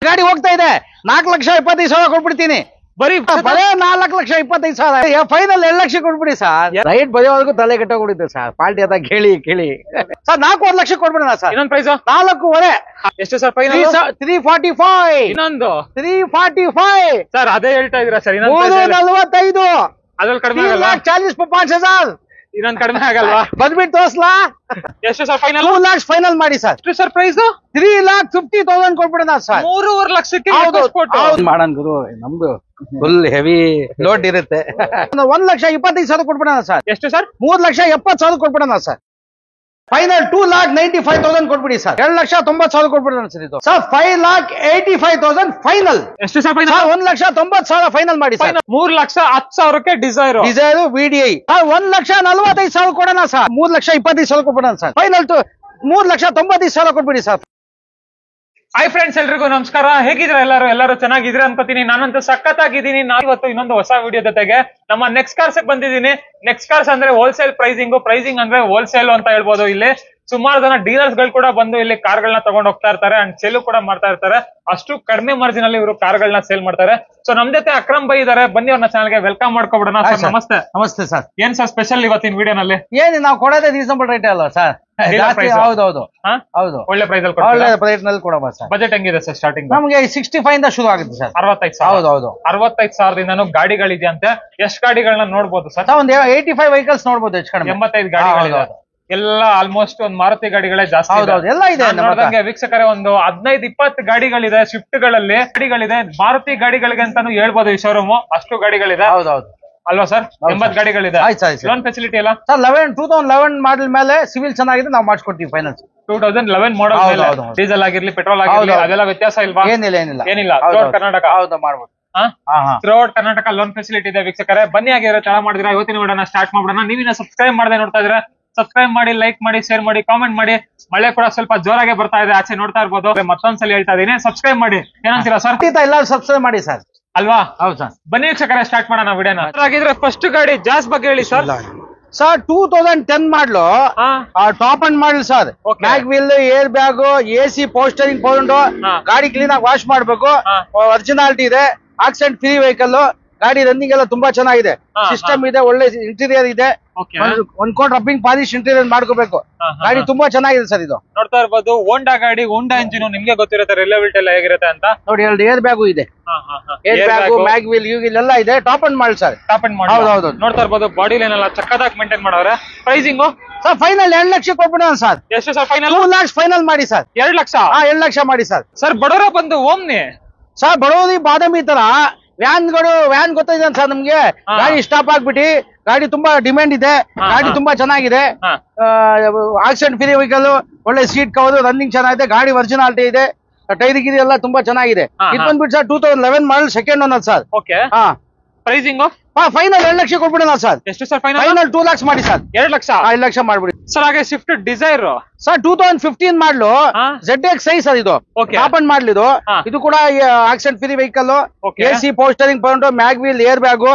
ಗಾಡಿ ಹೋಗ್ತಾ ಇದೆ 4,25,000 ಕೊಟ್ಬಿಡ್ತೀನಿ. ಬರೀ 4,25,000 ಫೈನಲ್ 2 ಲಕ್ಷ ಕೊಟ್ಬಿಡಿ ಸರ್. ರೈಟ್ ಬರೆಯೋವರೆಗೂ ತಲೆ ಕೆಟ್ಟೋಗ್ಬಿಡುತ್ತೆ ಸರ್. ಪಾರ್ಟಿ ಅದ ಕೇಳಿ ಸರ್. 4 ಲಕ್ಷ ಕೊಟ್ಬಿಡೋಣ ಸರ್. ಇನ್ನೊಂದು ಪ್ರೈಸ್ 4.5. ಎಷ್ಟು ಸರ್ ಫೈನಲ್? 345. ಇನ್ನೊಂದು 345 ಸರ್. ಅದೇ ಹೇಳ್ತಾ ಇದೀರಾ ಸರ್? 345 ಅದ್ರಲ್ಲಿ ಕಡಿಮೆ ಆಗಲ್ಲ? 3,40,000 ಇನ್ನೊಂದು ಕಡಿಮೆ ಆಗಲ್ವಾ? ಬಂದ್ಬಿಟ್ಟು ತೋರ್ಸ್ಲಾ? ಎಷ್ಟು ಸರ್ ಫೈನಲ್? 2 lakhs ಫೈನಲ್ ಮಾಡಿ ಸರ್. ಎಷ್ಟು ಸರ್ ಪ್ರೈಸ್? 3,50,000 ಕೊಟ್ಬಿಡೋಣ ಸರ್. 3.5 ಲಕ್ಷಕ್ಕೆ ಮಾಡೋಣ ಗುರು. ನಮ್ದು ಫುಲ್ ಹೆವಿ ಲೋಡ್ ಇರುತ್ತೆ. 1,25,000 ಕೊಟ್ಬಿಡೋಣ ಸರ್. ಎಷ್ಟು ಸರ್? 3,70,000 ಕೊಟ್ಬಿಡೋಣ ಸರ್. ಫೈನಲ್ 2,95,000 ಕೊಟ್ಬಿಡಿ ಸರ್. 2,90,000 ಕೊಟ್ಬಿಡೋಣ ಸರ್. ಇದು ಸರ್ 5,85,000 ಫೈನಲ್. ಎಷ್ಟು ಸರ್ ಫೈನಲ್? 1,90,000 ಫೈನಲ್ ಮಾಡಿ ಸರ್. 3,10,000ಕ್ಕೆ ಡಿಸೈರ್ VDI 1,45,000 ಕೊಡೋಣ ಸರ್. 3,25,000 ಕೊಟ್ಬಿಡೋಣ ಸರ್. ಫೈನಲ್ 3,90,000 ಕೊಟ್ಬಿಡಿ ಸರ್. ಹಾಯ್ ಫ್ರೆಂಡ್ಸ್, ಎಲ್ರಿಗೂ ನಮಸ್ಕಾರ. ಹೇಗಿದ್ರೆ ಎಲ್ಲರೂ ಚೆನ್ನಾಗಿದ್ರೆ ಅನ್ಕೋತೀನಿ. ನಾನಂತೂ ಸಖತ್ತಾಗಿದ್ದೀನಿ. ನಾನು ಇವತ್ತು ಇನ್ನೊಂದು ಹೊಸ ವಿಡಿಯೋ ಜೊತೆಗೆ ನಮ್ಮ ನೆಕ್ಸ್ಟ್ ಕಾರ್ಸ್ ಬಂದಿದ್ದೀನಿ. ನೆಕ್ಸ್ಟ್ ಕಾರ್ಸ್ ಅಂದ್ರೆ ಹೋಲ್ಸೇಲ್ ಪ್ರೈಸಿಂಗ್ ಅಂದ್ರೆ ಹೋಲ್ಸೇಲ್ ಅಂತ ಹೇಳ್ಬೋದು. ಇಲ್ಲಿ ಸುಮಾರು ಜನ ಡೀಲರ್ಸ್ ಗಳು ಕೂಡ ಬಂದು ಇಲ್ಲಿ ಕಾರ್ಗಳನ್ನ ತಗೊಂಡ್ ಹೋಗ್ತಾ ಇರ್ತಾರೆ ಅಂಡ್ ಸೇಲ್ ಕೂಡ ಮಾಡ್ತಾ ಇರ್ತಾರೆ. ಅಷ್ಟು ಕಡಿಮೆ ಮಾರ್ಜಿನ್ ಅಲ್ಲಿ ಇವರು ಕಾರ್ಗಳನ್ನ ಸೇಲ್ ಮಾಡ್ತಾರೆ. ಸೊ ನಮ್ ಜೊತೆ ಅಕ್ರಮ್ ಬೈ ಇದಾರೆ. ಬನ್ನಿ ಅವ್ರನ್ನ ಚಾನಲ್ಗೆ ವೆಲ್ಕಮ್ ಮಾಡ್ಕೊಬಿಡೋಣ ಸರ್. ನಮಸ್ತೆ. ನಮಸ್ತೆ ಸರ್. ಏನ್ ಸರ್ ಸ್ಪೆಷಲ್ ಇವತ್ತಿನ ವಿಡಿಯೋನಲ್ಲಿ? ಏನು ನಾವು ಕೊಡೋದೇ ರೀಸನಬಲ್ ರೇಟ್ ಅಲ್ವಾ ಸರ್? ಹೌದು. ಒಳ್ಳೆ ಪ್ರೈಸ್ ಅಲ್ಲಿ ಒಳ್ಳೆ ಪ್ರೈಸ್ ನಲ್ಲಿ ಕೊಡೋಣ ಸರ್. ಬಜೆಟ್ ಹೆಂಗಿದೆ ಸರ್ ಸ್ಟಾರ್ಟಿಂಗ್? ನಮ್ಗೆ 65 ಇಂದ ಶುರು ಆಗುತ್ತೆ ಸರ್. 65,000. ಹೌದು. 65,000 ಗಾಡಿಗಳಿದೆಯಂತೆ. ಎಷ್ಟು ಗಾಡಿಗಳನ್ನ ನೋಡ್ಬೋದು ಸರ್? ಒಂದು 85 ವೆಹಿಕಲ್ಸ್ ನೋಡ್ಬೋದು. ಹೆಚ್ಚು ಕಡಿಮೆ 85 ಗಾಡಿಗಳಿದೆ. ಎಲ್ಲ ಆಲ್ಮೋಸ್ಟ್ ಒಂದು ಮಾರುತಿ ಗಾಡಿಗಳೇ ಜಾಸ್ತಿ ಎಲ್ಲ ಇದೆ. ನೋಡಿದಂಗೆ ವೀಕ್ಷಕರೇ ಒಂದು 15-20 ಗಾಡಿಗಳಿದೆ. ಸ್ವಿಫ್ಟ್ ಗಳಲ್ಲಿ ಗಾಡಿಗಳಿದೆ. ಮಾರುತಿ ಗಾಡಿಗಳಿಗೆ ಅಂತಾನು ಹೇಳ್ಬೋದು ಈ ಶೋರೂಮ್. ಅಷ್ಟು ಗಾಡಿಗಳಿದೆ. ಹೌದೌದು ಅಲ್ವಾ ಸರ್? 80 ಗಾಡಿಗಳಿದೆ. ಲೋನ್ ಫೆಸಿಲಿಟಿ ಎಲ್ಲ ಸರ್ 2011 ಮಾಡಲ್ ಮೇಲೆ ಸಿವಿಲ್ ಚೆನ್ನಾಗಿದೆ, ನಾವು ಮಾಡಿಸ್ಕೊಡ್ತೀವಿ ಫೈನಾನ್ಸ್. 2011 ಮಾಡಲ್ ಡೀಸೆಲ್ ಆಗಿರ್ಲಿ ಪೆಟ್ರೋಲ್ ಆಗಿರ್ಲಿ ಅದೆಲ್ಲ ವ್ಯತ್ಯಾಸ ಇಲ್ವಾ? ಏನಿಲ್ಲ. ಕರ್ನಾಟಕ ಮಾಡ್ಬೋದು. ಥ್ರೂಔಟ್ ಕರ್ನಾಟಕ ಲೋನ್ ಫೆಸಿಲಿಟಿ ಇದೆ. ವೀಕ್ಷಕರೇ ಬನ್ನಿ. ಆಗಿರೋ ಚೆನ್ನಾಗಿ ಮಾಡಿದ್ರೆ ಇವತ್ತಿನ ವಿಡಿಯೋನ ಸ್ಟಾರ್ಟ್ ಮಾಡೋಣ. ನೀವಿನ ಸಬ್ಸ್ಕ್ರೈಬ್ ಮಾಡದೆ ನೋಡ್ತಾ ಇದ್ರೆ ಸಬ್ಸ್ಕ್ರೈಬ್ ಮಾಡಿ, ಲೈಕ್ ಮಾಡಿ, ಶೇರ್ ಮಾಡಿ, ಕಾಮೆಂಟ್ ಮಾಡಿ. ಮಳೆ ಕೂಡ ಸ್ವಲ್ಪ ಜೋರಾಗೆ ಬರ್ತಾ ಇದೆ, ಆಚೆ ನೋಡ್ತಾ ಇರ್ಬೋದು. ಮತ್ತೊಂದ್ಸಲ ಹೇಳ್ತಾ ಇದೀನಿ, ಸಬ್ಸ್ಕ್ರೈಬ್ ಮಾಡಿ. ಏನಂತೀರಾ ಸರ್? ಎಲ್ಲ ಸಬ್ಸ್ಕ್ರೈಬ್ ಮಾಡಿ ಸರ್. ಅಲ್ವಾ? ಹೌದು ಸರ್. ಬನ್ನಿ ವೀಕ್ಷಕರೇ ಸ್ಟಾರ್ಟ್ ಮಾಡೋಣ ವಿಡಿಯೋನ. ಹಾಗಿದ್ರೆ ಫಸ್ಟ್ ಗಾಡಿ ಜಾಸ್ ಬಗ್ಗೆ ಹೇಳಿ sir. Sir 2010 model top end model sir. Back wheel, air bag, AC, ಪೋಸ್ಟರಿಂಗ್ ಪೌಂಡ್. ಗಾಡಿ ಕ್ಲೀನ್ ಆಗಿ ವಾಶ್ ಮಾಡ್ಬೇಕು. ಒರಿಜಿನಾಲಿಟಿ ಇದೆ. Accident free vehicle. ಗಾಡಿ ರನ್ನಿಂಗ್ ಎಲ್ಲ ತುಂಬಾ ಚೆನ್ನಾಗಿದೆ. ಸಿಸ್ಟಮ್ ಇದೆ, ಒಳ್ಳೆ ಇಂಟೀರಿಯರ್ ಇದೆ. 1 ಕೋಟಿ ರಬ್ಬಿಂಗ್ ಪಾಲಿಶ್ ಇಂಟೀರಿಯರ್ ಮಾಡ್ಕೋಬೇಕು. ಗಾಡಿ ತುಂಬಾ ಚೆನ್ನಾಗಿದೆ ಸರ್. ಇದು ನೋಡ್ತಾ ಇರ್ಬೋದು ಹೋಂಡಾ ಗಾಡಿ. ಹೋಂಡಾ ಇಂಜಿನ್ ನಿಮ್ಗೆ ಗೊತ್ತಿರುತ್ತೆ ರಿಲಯಬಿಲಿಟಿ ಎಲ್ಲ ಹೇಗಿರುತ್ತೆ ಅಂತ. ನೋಡಿ, 2 ಏರ್ ಬ್ಯಾಗು ಇದೆ. ಏರ್ ಬ್ಯಾಗು, ಮ್ಯಾಗ್ ವೀಲ್, ಯೂಗಿಲ್ ಎಲ್ಲ ಇದೆ. Top end model sir. Top end model. ಹೌದು. ನೋಡ್ತಾ ಇರ್ಬೋದು ಬಾಡಿ ಲೈನ್ ಎಲ್ಲ ಚಕ್ಕದಾಗಿ ಮೇಂಟೈನ್ ಮಾಡವ್ರೆ. ಪ್ರೈಸಿಂಗ್ ಸರ್ ಫೈನಲ್ 2 ಲಕ್ಷ ಕೊಟ್ಬಿಡೋಣ ಸರ್. ಎಷ್ಟು ಸರ್ ಫೈನಲ್? 2 lakhs ಫೈನಲ್ ಮಾಡಿ ಸರ್. 2 ಲಕ್ಷ? 2 ಲಕ್ಷ ಮಾಡಿ ಸರ್. ಸರ್ ಬಡವರ ಬಂದು ಓಮ್ನಿ ಸರ್, ಬಡೋದಿ ಬಾದಾಮಿ ತರ ವ್ಯಾನ್ ಗೊತ್ತಿದೆ ಸರ್ ನಮ್ಗೆ. ಗಾಡಿ ಸ್ಟಾಪ್ ಆಗ್ಬಿಟ್ಟು ಗಾಡಿ ತುಂಬಾ ಡಿಮ್ಯಾಂಡ್ ಇದೆ. ಗಾಡಿ ತುಂಬಾ ಚೆನ್ನಾಗಿದೆ. ಆಕ್ಸಿಡೆಂಟ್ ಫ್ರೀ ವೆಹಿಕಲ್, ಒಳ್ಳೆ ಸೀಟ್ ಕವರ್, ರನ್ನಿಂಗ್ ಚೆನ್ನಾಗಿದೆ. ಗಾಡಿ ಒರಿಜಿನಾಲಿಟಿ ಇದೆ. ಟೈರ್ ಗಿರಿ ಎಲ್ಲ ತುಂಬಾ ಚೆನ್ನಾಗಿದೆ. ಇದು ಬಂದ್ಬಿಟ್ಟು sir 2011 model second owner sir. Okay. Pricing final 2 lakh ಕೊಟ್ಬಿಡೋಣ ಸರ್. ಎಷ್ಟು ಸರ್ ಫೈನಲ್? 2 lakhs ಮಾಡಿ ಸರ್. 2 ಲಕ್ಷ? 2 ಲಕ್ಷ ಮಾಡ್ಬಿಡಿ ಸರ್. ಹಾಗೆ ಸ್ವಿಫ್ಟ್ ಡಿಸೈರ್ ಸರ್ 2015 ಮಾಡಲು ZX6 ಸರ್. ಇದು ಟಾಪ್ ಅಂಡ್ ಮಾಡಲ್. ಇದು ಕೂಡ ಆಕ್ಸಿಡೆಂಟ್ ಫ್ರೀ ವೆಹಿಕಲ್. AC, ಪೋಸ್ಟರಿಂಗ್ ಪೌಂಡ್, ಮ್ಯಾಗ್ ವೀಲ್, ಏರ್ ಬ್ಯಾಗ್.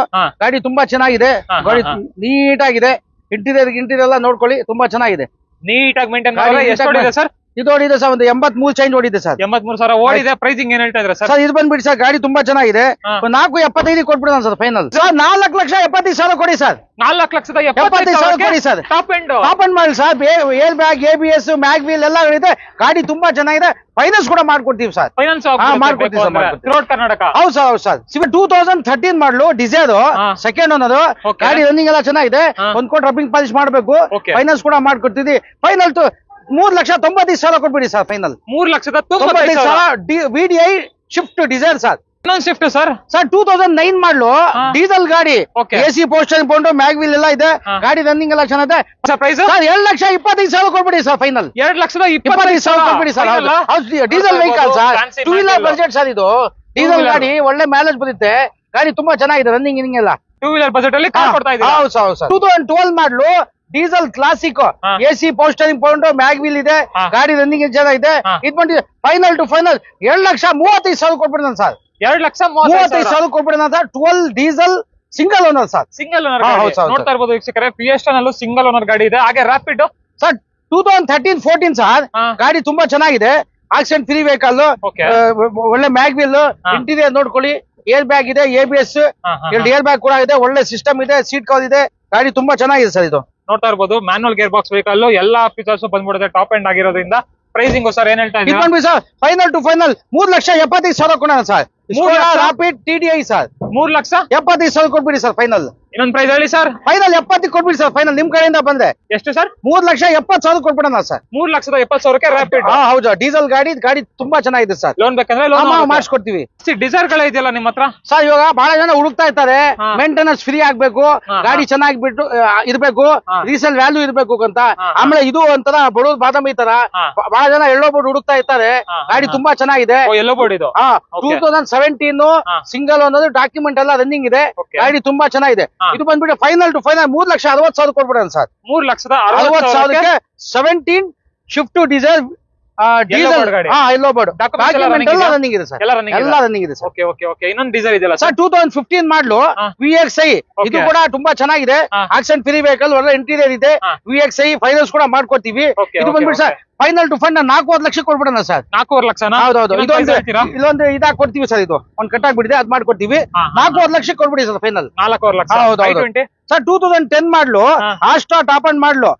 ಗಾಡಿ ತುಂಬಾ ಚೆನ್ನಾಗಿದೆ. ಗಾಡಿ ನೀಟ್ ಆಗಿದೆ. ಇಂಟೀರಿಯರ್ ಎಲ್ಲ ನೋಡ್ಕೊಳ್ಳಿ, ತುಂಬಾ ಚೆನ್ನಾಗಿದೆ. ನೀಟಾಗಿ ಮೇಂಟೈನ್ ಮಾಡಿ. ಸರ್ ಇದು ಓಡಿದೆ ಸರ್, ಒಂದು 83 ಚೇಂಜ್ ಓಡಿದೆ ಸರ್. 83,000 ಓಡಿದೆ. ಪ್ರೈಸಿಂಗ್ ಏನ್ ಹೇಳ್ತಾ ಇದ್ರೆ ಸರ್? ಇದು ಬಂದ್ಬಿಡಿ ಸರ್, ಗಾಡಿ ತುಂಬಾ ಚೆನ್ನಾಗಿದೆ. 4.75 ಕೊಟ್ಬಿಡೋಣ ಸರ್ ಫೈನಲ್. ಸರ್ 4,75,000 ಕೊಡಿ ಸರ್. 4,75,000 ಕೊಡಿ ಸರ್. ಟಾಪ್ ಅಂಡ್ ಮಾಡಿ sir. Air bag, ABS, mag wheel ಎಲ್ಲ ಇದೆ. ಗಾಡಿ ತುಂಬಾ ಚೆನ್ನಾಗಿದೆ. ಫೈನಾನ್ಸ್ ಕೂಡ ಮಾಡ್ಕೊಡ್ತೀವಿ ಸರ್. ಫೈನಾನ್ಸ್ ಮಾಡ್ಕೊಡ್ತೀವಿ ಸರ್. ಕರ್ನಾಟಕ. ಹೌದು ಸರ್. 2013 ಮಾಡಲು ಡಿಸೈರ್ ಸೆಕೆಂಡ್ ಓನರ್. ಗಾಡಿ ರನ್ನಿಂಗ್ ಎಲ್ಲ ಚೆನ್ನಾಗಿದೆ. 1 ಕೋಟಿ ರಬ್ಬಿಂಗ್ ಪಾಲಿಶ್ ಮಾಡ್ಬೇಕು. ಫೈನಾನ್ಸ್ ಕೂಡ ಮಾಡ್ಕೊಡ್ತೀವಿ. ಫೈನಲ್ 3,90,000 ಕೊಟ್ಬಿಡಿ sir. Final 3,90,000 VDI Swift Dzire sir. ಇನ್ನೊಂದು ಶಿಫ್ಟ್ ಸರ್. 2009 ಮಾಡಲು ಡೀಸೆಲ್ ಗಾಡಿ. AC, ಪೋಸ್ಟರಿಂಗ್ ಪೌಂಡ್, ಮ್ಯಾಗ್ ವೀಲ್ ಎಲ್ಲ ಇದೆ. ಗಾಡಿ ರನ್ನಿಂಗ್ ಎಲ್ಲ ಚೆನ್ನಾಗಿದೆ. ಪ್ರೈಸ್ 2,25,000 ಕೊಟ್ಬಿಡಿ ಸರ್. ಫೈನಲ್ 2,25,000 ಕೊಟ್ಬಿಡಿ sir. Diesel vehicle sir. 2 wheeler budget sir. ಇದು ಡೀಸೆಲ್ ಗಾಡಿ, ಒಳ್ಳೆ ಮೈಲೇಜ್ ಬರುತ್ತೆ. ಗಾಡಿ ತುಂಬಾ ಚೆನ್ನಾಗಿದೆ. ರನ್ನಿಂಗ್ ಎಲ್ಲ 2 ವೀಲರ್ ಬಜೆಟ್ ಅಲ್ಲಿ ಕೊಡ್ತಾ ಇದೆ. ಹೌದು sir. 2012 model diesel classic. AC, ಪೋಸ್ಟರಿಂಗ್ ಪೌಂಡ್, ಮ್ಯಾಗ್ ವೀಲ್ ಇದೆ. ಗಾಡಿ ರನ್ನಿಂಗ್ ಚೆನ್ನಾಗಿದೆ. ಇದು ಬಂದು ಫೈನಲ್ 2,35,000 ಕೊಟ್ಬಿಡೋಣ ಸರ್. 2,35,000 ಕೊಟ್ಬಿಡೋಣ sir. 12 diesel single owner sir. Single owner ನೋಡ್ತಾ ಇರ್ಬೋದು ವೀಕ್ಷಕರೇ. ಫಿಯೆಸ್ಟಾ ನಲ್ಲೂ ಸಿಂಗಲ್ ಓನರ್ ಗಾಡಿ ಇದೆ. ಹಾಗೆ ರ್ಯಾಪಿಡ್ ಸರ್ 2013-14 ಸರ್. ಗಾಡಿ ತುಂಬಾ ಚೆನ್ನಾಗಿದೆ. ಆಕ್ಸಿಡೆಂಟ್ ಫ್ರೀ ವೆಹಿಕಲ್, ಒಳ್ಳೆ ಮ್ಯಾಗ್ವಿಲ್, ಇಂಟೀರಿಯರ್ ನೋಡ್ಕೊಳ್ಳಿ, ಏರ್ ಬ್ಯಾಗ್ ಇದೆ, ABS, 2 ಏರ್ ಬ್ಯಾಗ್ ಕೂಡ ಇದೆ, ಒಳ್ಳೆ ಸಿಸ್ಟಮ್ ಇದೆ, ಸೀಟ್ ಕವರ್ ಇದೆ, ಗಾಡಿ ತುಂಬಾ ಚೆನ್ನಾಗಿದೆ ಸರ್. ಇದು ನೋಡ್ತಾ ಇರ್ಬೋದು ಮ್ಯಾನುವಲ್ ಗೇರ್ ಬಾಕ್ಸ್ ವೆಹಿಕಲ್, ಎಲ್ಲಾ ಫೀಚರ್ಸ್ ಬಂದ್ಬಿಡುತ್ತೆ ಟಾಪ್ ಎಂಡ್ ಆಗಿರೋದ್ರಿಂದ. ಪ್ರೈಸಿಂಗ್ ಸರ್ ಏನ್ ಹೇಳ್ತಾ ಇದ್ದೀರಾ? ಸರ್ ಫೈನಲ್ ಟು ಫೈನಲ್ 3,75,000 ಕೊಡೋಣ ಸರ್. ರಾಪಿಡ್ TDI ಸರ್ 3,75,000 ಕೊಟ್ಬಿಡಿ ಸರ್ ಫೈನಲ್. ಇನ್ನೊಂದು ಪ್ರೈಸ್ ಹೇಳಿ ಸರ್. ಫೈನಲ್ 70 ಕೊಟ್ಬಿಡಿ ಸರ್ ಫೈನಲ್, ನಿಮ್ ಕಡೆಯಿಂದ ಬಂದ್ರೆ. ಎಷ್ಟು ಸರ್? 3,70,000 ಕೊಟ್ಬಿಡೋಣ ಸರ್. 3,70,000 ರ್ಯಾಪಿಡ್. ಹೌದು, ಡೀಸೆಲ್ ಗಾಡಿ ತುಂಬಾ ಚೆನ್ನಾಗಿದೆ ಸರ್. ಲೋನ್ ಬೇಕಂದ್ರೆ ಮಾಡಿಸ್ಕೊಡ್ತೀವಿ. ಡಿಸೈರ್ ಗಳ ಇದೆಯಲ್ಲ ನಿಮ್ಮ ಹತ್ರ ಸರ್? ಇವಾಗ ಬಹಳ ಜನ ಹುಡುಕ್ತಾ ಇರ್ತಾರೆ, ಮೇಂಟೆನೆನ್ಸ್ ಫ್ರೀ ಆಗ್ಬೇಕು, ಗಾಡಿ ಚೆನ್ನಾಗಿ ಬಿಟ್ಟು ಇರ್ಬೇಕು, ರೀಸೇಲ್ ವ್ಯಾಲ್ಯೂ ಇರ್ಬೇಕು ಅಂತ. ಆಮೇಲೆ ಇದು ಒಂಥರ ಬಡವ್ರ ಬಾದಾಮಿ ತರ ಬಹಳ ಜನ ಎಲ್ಲೋ ಬೋರ್ಡ್ ಹುಡುಕ್ತಾ ಇರ್ತಾರೆ. ಗಾಡಿ ತುಂಬಾ ಚೆನ್ನಾಗಿದೆ. ಎಲ್ಲೋ ಬೋರ್ಡ್ ಇದು 2017 ಸಿಂಗಲ್ ಅನ್ನೋದು ಡಾಕ್ಯುಮೆಂಟ್ ಎಲ್ಲ ರನ್ನಿಂಗ್ ಇದೆ. ಗಾಡಿ ತುಂಬಾ ಚೆನ್ನಾಗಿದೆ. ಇದು ಬಂದ್ಬಿಟ್ಟು ಫೈನಲ್ ಟು ಫೈನಲ್ 3,60,000 ಕೊಟ್ಬಿಡೋಣ sir. 3,60,000 17 shift diesel yellow board document ಎಲ್ಲ ರನ್ನಿಂಗ್ ಇದೆ ಸರ್. ಎಲ್ಲ ರನ್ನಿಂಗ್ ಇದೆ ಸರ್. ಇನ್ನೊಂದು ಡೀಸೆಲ್ ಇದೆಯಲ್ಲ ಸರ್ 2015 ಮಾಡಲು VXI. ಇದು ಕೂಡ ತುಂಬಾ ಚೆನ್ನಾಗಿದೆ. ಆಕ್ಸಿಡೆಂಟ್ ಫ್ರೀ ವೆಹಿಕಲ್, ಒಳ್ಳೆ ಇಂಟೀರಿಯರ್ ಇದೆ, VXI ಫೈನಾನ್ಸ್ ಕೂಡ ಮಾಡ್ಕೊಡ್ತೀವಿ. ಇದು ಬಂದ್ಬಿಟ್ಟು sir final to final 4,00,000 lakh ಕೊಡ್ಬಿಡೋಣ ಸರ್. 4,00,000 ಲಕ್ಷ? ಹೌದೌದು. ಇಲ್ಲೊಂದು ಇದಾಗಿ ಕೊಡ್ತೀವಿ ಸರ್. ಇದು ಒಂದು ಕಟ್ಟಾಗ್ಬಿಟ್ಟಿದೆ, ಅದ್ ಮಾಡ್ಕೊಡ್ತೀವಿ. 4,00,000 ಲಕ್ಷ ಕೊಡ್ಬಿಡಿ ಸರ್ ಫೈನಲ್. 4,00,000 ಲಕ್ಷ. ಹೌದೌದು ಸರ್. 2010 ಮಾಡಲು ಆಸ್ಟಾ ಟಾಪ್ ಅಂಡ್ ಮಾಡಲು,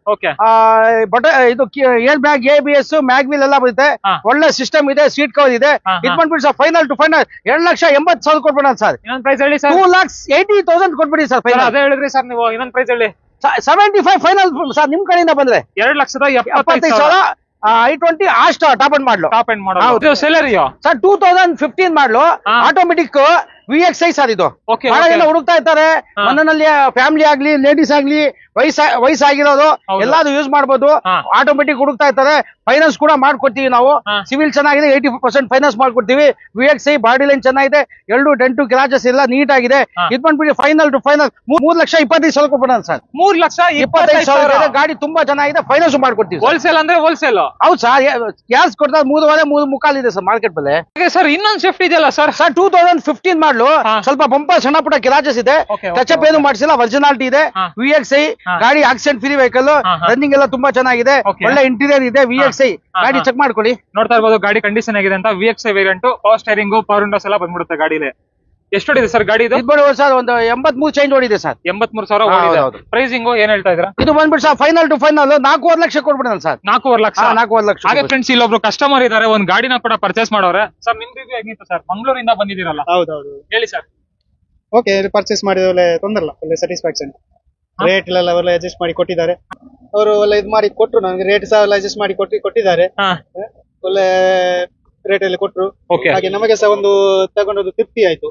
ಇದು ಏರ್ ಬ್ಯಾಗ್, ABS, ಮ್ಯಾಗ್ವಿಲ್ ಎಲ್ಲ ಬರುತ್ತೆ, ಒಳ್ಳೆ ಸಿಸ್ಟಮ್ ಇದೆ, ಸೀಟ್ ಕವರ್ ಇದೆ. ಇದು ಬಂದ್ಬಿಟ್ಟು ಸರ್ ಫೈನಲ್ ಟು ಫೈನಲ್ 2,80,000 ಕೊಡ್ಬಿಡೋಣ ಸರ್. ಇನ್ನೊಂದು ಪ್ರೈಸ್ ಹೇಳಿ ಸರ್. 2,80,000 ಕೊಟ್ಬಿಡಿ ಸರ್ ಫೈನಲ್. ಅದೇ ಹೇಳಿದ್ರಿ ಸರ್ ನೀವು. ಇನ್ನೊಂದು ಪ್ರೈಸ್ ಹೇಳಿ. 75 ಫೈನಲ್ ಸರ್ ನಿಮ್ ಕಡೆಯಿಂದ ಬಂದ್ರೆ. 2,75,000 I20 ಆಸ್ಟಾ ಟಾಪ್ ಅಂಡ್ ಮಾಡಲು. ಹೌದು. ಸೆಲೆರಿಯೋ ಸರ್ 2015 ಮಾಡಲು ಆಟೋಮೆಟಿಕ್ VXI ಸರ್. ಇದು ಬಹಳ ಜನ ಹುಡುಕ್ತಾ ಇರ್ತಾರೆ. ಮನೆಯಲ್ಲಿ ಫ್ಯಾಮಿಲಿ ಆಗ್ಲಿ, ಲೇಡೀಸ್ ಆಗ್ಲಿ, ವಯಸ್ಸಾಗಿರೋದು ಎಲ್ಲಾದ್ರು ಯೂಸ್ ಮಾಡಬಹುದು. ಆಟೋಮೆಟಿಕ್ ಹುಡುಕ್ತಾ ಇರ್ತಾರೆ. ಫೈನಾನ್ಸ್ ಕೂಡ ಮಾಡ್ಕೊಡ್ತೀವಿ ನಾವು. ಸಿವಿಲ್ ಚೆನ್ನಾಗಿದೆ, 80% ಫೈನಾನ್ಸ್ ಮಾಡ್ಕೊಡ್ತೀವಿ. VXI ಬಾಡಿ ಲೈನ್ ಚೆನ್ನಾಗಿದೆ, 2 ಡೆಂಟು ಗ್ರಾಚಸ್ ಎಲ್ಲ ನೀಟ್ ಆಗಿದೆ. ಇದು ಬಂದ್ಬಿಟ್ಟು ಫೈನಲ್ ಟು ಫೈನಲ್ 3,25,000 ಕೊಡ್ಬಿಡೋಣ ಸರ್. 3,25,000 ಗಾಡಿ ತುಂಬಾ ಚೆನ್ನಾಗಿದೆ, ಫೈನಾನ್ಸ್ ಮಾಡ್ಕೊಡ್ತೀವಿ. ಹೋಲ್ಸೇಲ್ ಅಂದ್ರೆ ಹೋಲ್ಸೇಲ್. ಹೌದು ಸರ್. ಯಾರು ಕೊಡ್ತಾರೆ? 3,3,25,000 ಇದೆ ಸರ್ ಮಾರ್ಕೆಟ್ ಬೆಲೆ. ಸರ್ ಇನ್ನೊಂದು ಶಿಫ್ಟ್ ಇದೆಯಲ್ಲ ಸರ್? 2015 ಮಾಡಲು ಸ್ವಲ್ಪ ಬಂಪರ್ ಸಣ್ಣ ಪುಟ್ಟ ಕಿರಾಚಸ್ ಇದೆ, ಟಚಪ್ ಏನು ಮಾಡಿಸಿಲ್ಲ, ಒರಿಜಿನಾಲಿಟಿ ಇದೆ. VXI ಗಾಡಿ ಆಕ್ಸಿಡೆಂಟ್ ಫ್ರೀ ವೆಹಿಕಲ್, ರನ್ನಿಂಗ್ ಎಲ್ಲ ತುಂಬಾ ಚೆನ್ನಾಗಿದೆ, ಒಳ್ಳೆ ಇಂಟೀರಿಯರ್ ಇದೆ. VXI ಗಾಡಿ ಚೆಕ್ ಮಾಡ್ಕೊಳ್ಳಿ. ನೋಡ್ತಾ ಇರ್ಬೋದು ಗಾಡಿ ಕಂಡೀಷನ್ ಆಗಿದೆ ಅಂತ. VXI variant, power steering, power Windows ಎಲ್ಲ ಬಂದ್ಬಿಡುತ್ತೆ ಗಾಡಿಲಿ. ಎಷ್ಟು ಹೊಡಿದೆ ಸರ್ ಗಾಡಿ ಇದು? ಸರ್ ಒಂದು 83 ಚೇಂಜ್ ಹೊಡಿದೆ ಸರ್. 83,000. ಪ್ರೈಸಿಂಗ್ ಏನ್ ಹೇಳ್ತಾ ಇದ್ರ? ಇದು ಬಂದ್ಬಿಟ್ಟು sir final to final 4,00,000 lakh ಕೊಡ್ಬಿಡೋಣ ಸರ್. 4,00,000 ಲಕ್ಷ. 4,00,000 ಲಕ್ಷ. ಹಾಗೆ ಫ್ರೆಂಡ್ಸ್, ಇಲ್ಲೊಬ್ರು ಕಸ್ಟಮರ್ ಇದಾರೆ, ಒಂದ್ ಗಾಡಿನ ಕೂಡ ಪರ್ಚೇಸ್ ಮಾಡೋರೆ. ಸರ್ ನಿಮ್ ರಿವ್ಯೂ ಹೇಗಿತ್ತು ಸರ್? ಮಂಗಳೂರಿಂದ ಬಂದಿದ್ದೀರಲ್ಲ? ಹೌದೌದು. ಹೇಳಿ ಸರ್. ಓಕೆ, ಪರ್ಚೇಸ್ ಮಾಡಿದ ಒಳ್ಳೆ ತೊಂದರೆ ಇಲ್ಲ, ಒಳ್ಳೆ ಸ್ಯಾಟಿಸ್ಫ್ಯಾಕ್ಷನ್. ರೇಟ್ ಎಲ್ಲ ಒಳ್ಳೆ ಅಡ್ಜಸ್ಟ್ ಮಾಡಿ ಕೊಟ್ಟಿದ್ದಾರೆ ಅವರು. ಒಳ್ಳೆ ಇದು ಮಾಡಿ ಕೊಟ್ರು ನಮಗೆ, ರೇಟ್ ಸಹ ಎಲ್ಲ ಅಡ್ಜಸ್ಟ್ ಮಾಡಿ ಕೊಟ್ಟಿದ್ದಾರೆ. ಒಳ್ಳೆ ರೇಟ್ ಅಲ್ಲಿ ಕೊಟ್ರು. ಹಾಗೆ ನಮಗೆ ಸಹ ಒಂದು ತಗೊಂಡದ್ದು ತೃಪ್ತಿ ಆಯ್ತು.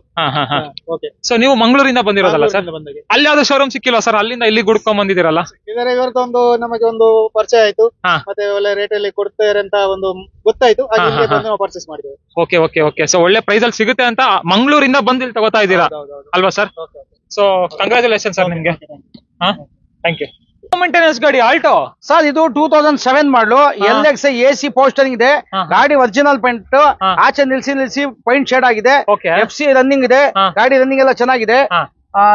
ಓಕೆ. ಸೊ ನೀವು ಮಂಗಳೂರಿಂದ ಬಂದಿರೋದಲ್ಲ ಸರ್? ಅಲ್ಲಿ ಯಾವ್ದು ಶೋರೂಮ್ ಸಿಕ್ಕಿಲ್ಲ ಸರ್? ಅಲ್ಲಿಂದ ಇಲ್ಲಿ ಗುಡ್ಕೊಂಡ್ ಬಂದಿದ್ದೀರಲ್ಲ? ಇದರ ಇವತ್ತು ಒಂದು ನಮಗೆ ಒಂದು ಪರಿಚಯ ಆಯ್ತು, ಮತ್ತೆ ಒಳ್ಳೆ ರೇಟ್ ಅಲ್ಲಿ ಕೊಡ್ತಾರೆ ಅಂತ ಒಂದು ಗೊತ್ತಾಯ್ತು. ಹಾಗೆ ಇಲ್ಲಿಗೆ ಬಂದು ನಾವು ಪರ್ಚೇಸ್ ಮಾಡಿದ್ದೇವೆ. Okay okay okay. ಸೊ ಒಳ್ಳೆ ಪ್ರೈಸ್ ಅಲ್ಲಿ ಸಿಗುತ್ತೆ ಅಂತ ಮಂಗಳೂರಿಂದ ಬಂದು ಇಲ್ಲಿ ತಗೋತಾ ಇದ್ದೀರಾ ಅಲ್ವಾ ಸರ್? ಸೊ ಕಂಗ್ರಾಚುಲೇಷನ್ ಸರ್ ನಿಮ್ಗೆ. Thank you. ಮೇಂಟೆನೆನ್ಸ್ ಗಾಡಿ ಆಲ್ಟೋ ಸರ್. ಇದು 2007 ಮಾಡಲು, LXI AC ಪೋಸ್ಟರಿಂಗ್ ಇದೆ. ಗಾಡಿ ಒರಿಜಿನಲ್ ಪೇಂಟ್, ಆಚೆ ನಿಲ್ಸಿ ಪೈಂಟ್ ಶೇಡ್ ಆಗಿದೆ. FC ರನ್ನಿಂಗ್ ಇದೆ, ಗಾಡಿ ರನ್ನಿಂಗ್ ಎಲ್ಲ ಚೆನ್ನಾಗಿದೆ.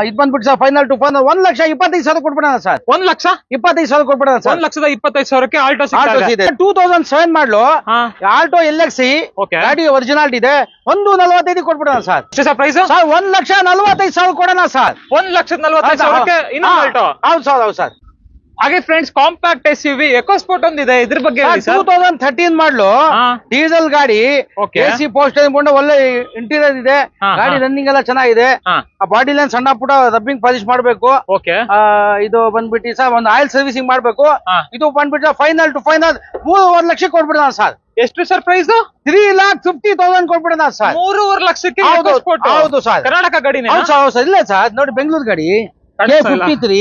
ಇದು ಬಂದ್ಬಿಟ್ಟು ಸರ್ ಫೈನಲ್ ಟು ಫೈನಲ್ 1,25,000 ಕೊಟ್ಬಿಡೋಣ ಸರ್. 1,25,000 ಕೊಟ್ಬಿಡೋಣ ಸರ್. 1,25,000 ಆಲ್ಟೋ ಇದೆ. 2007 ಮಾಡಲು ಆಲ್ಟೋ LXI ಗಾಡಿ ಒರಿಜಿನಾಲಿಟಿ ಇದೆ. 1,45,000 ಕೊಟ್ಬಿಡೋಣ ಸರ್. ಪ್ರೈಸ್ ಸರ್ 1,45,000 ಕೊಡೋಣ ಸರ್. 1,45,000 ಇನ್ನೊಂದು ಆಲ್ಟೋ. ಹೌದು ಸರ್, ಹೌದು ಸರ್. ಹಾಗೆ ಫ್ರೆಂಡ್ಸ್, ಕಾಂಪ್ಯಾಕ್ಟ್ SUV ಎಕೋಸ್ಪೋರ್ಟ್ ಒಂದಿದೆ, ಇದ್ರ ಬಗ್ಗೆ 2013 ಮಾಡಲು ಡೀಸೆಲ್ ಗಾಡಿ, AC ಪೋಸ್ಟರಿಂಗ್ ಕೊಂಡು, ಒಳ್ಳೆ ಇಂಟೀರಿಯರ್ ಇದೆ, ಗಾಡಿ ರನ್ನಿಂಗ್ ಎಲ್ಲ ಚೆನ್ನಾಗಿದೆ. ಬಾಡಿ ಲೈನ್ ಸಣ್ಣ ಪುಟ ರಬ್ಬಿಂಗ್ ಪಾಲಿಶ್ ಮಾಡ್ಬೇಕು. ಇದು ಬಂದ್ಬಿಟ್ಟು ಸರ್ ಒಂದು ಆಯಿಲ್ ಸರ್ವಿಸಿಂಗ್ ಮಾಡ್ಬೇಕು. ಇದು ಬಂದ್ಬಿಟ್ಟು ಫೈನಲ್ ಟು ಫೈನಲ್ 3,50,000 ಲಕ್ಷ ಕೊಟ್ಬಿಡೋಣ ಸರ್. ಎಷ್ಟು ಸರ್ ಪ್ರೈಸ್? 3,50,000 ಕೊಟ್ಬಿಡೋಣ ಸರ್. 3,50,000 ಲಕ್ಷಕ್ಕೆ? ಹೌದು ಸರ್. ಕರ್ನಾಟಕ ಗಾಡಿ? ಇಲ್ಲ ಸರ್, ನೋಡಿ ಬೆಂಗಳೂರು ಗಾಡಿ K53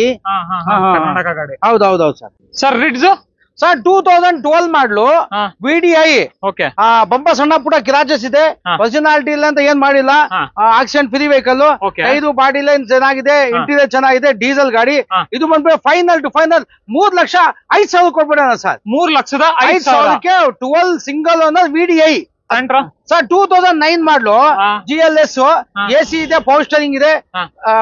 ಕರ್ನಾಟಕ ಗಾಡಿ. ಹೌದೌದು ಸರ್. ಸರ್ ರಿಡ್ಜ್ ಸರ್ 2012 ಮಾಡಲು VDI, ಬಂಪ ಸಣ್ಣ ಪುಟ ಕಿರಾಚಸ್ ಇದೆ, ಒರಿಜಿನಾಲಿಟಿ ಇಲ್ಲ ಅಂತ ಏನ್ ಮಾಡಿಲ್ಲ, accident free vehicle, 5 body line ಚೆನ್ನಾಗಿದೆ, ಇಂಟೀರಿಯರ್ ಚೆನ್ನಾಗಿದೆ, ಡೀಸೆಲ್ ಗಾಡಿ. ಇದು ಬಂದ್ಬಿಟ್ಟು ಫೈನಲ್ ಟು ಫೈನಲ್ 3,05,000 ಕೊಟ್ಬಿಡೋಣ ಸರ್. 3,05,000ಕ್ಕೆ 12 single owner VDI. Santro sir 2009 model GLS AC ಇದೆ, ಪವರ್ ಸ್ಟೇರಿಂಗ್ ಇದೆ,